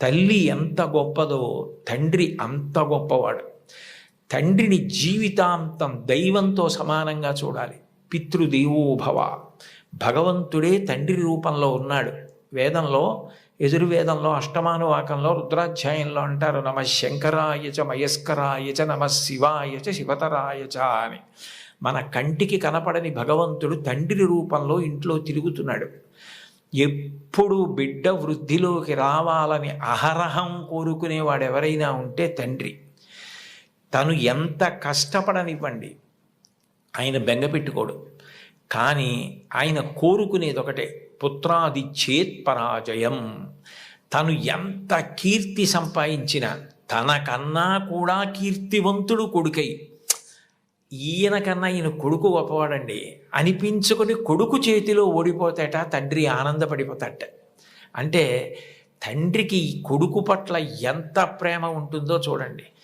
తల్లి ఎంత గొప్పదో తండ్రి అంత గొప్పవాడు. తండ్రిని జీవితాంతం దైవంతో సమానంగా చూడాలి. పితృదేవోభవ, భగవంతుడే తండ్రి రూపంలో ఉన్నాడు. వేదంలో, యజుర్వేదంలో అష్టమానువాకంలో రుద్రాధ్యాయంలో అంటారు, నమ శంకరాయ చ మయస్కరాయ చ నమ శివాయ చ శివతరాయ చ అని. మన కంటికి కనపడని భగవంతుడు తండ్రి రూపంలో ఇంట్లో తిరుగుతున్నాడు. ఎప్పుడు బిడ్డ వృద్ధిలోకి రావాలని అహరహం కోరుకునేవాడు ఎవరైనా ఉంటే తండ్రి. తను ఎంత కష్టపడనివ్వండి, ఆయన బెంగ పెట్టుకోడు. కానీ ఆయన కోరుకునేది ఒకటే, పుత్రాది చేత్ పరాజయం. తను ఎంత కీర్తి సంపాదించినా తనకన్నా కూడా కీర్తివంతుడు కొడుకై, ఈయనకన్నా ఈయన కొడుకు గొప్పవాడండి అనిపించుకొని కొడుకు చేతిలో ఓడిపోతాట తండ్రి ఆనందపడిపోతాట. అంటే తండ్రికి ఈ కొడుకు పట్ల ఎంత ప్రేమ ఉంటుందో చూడండి.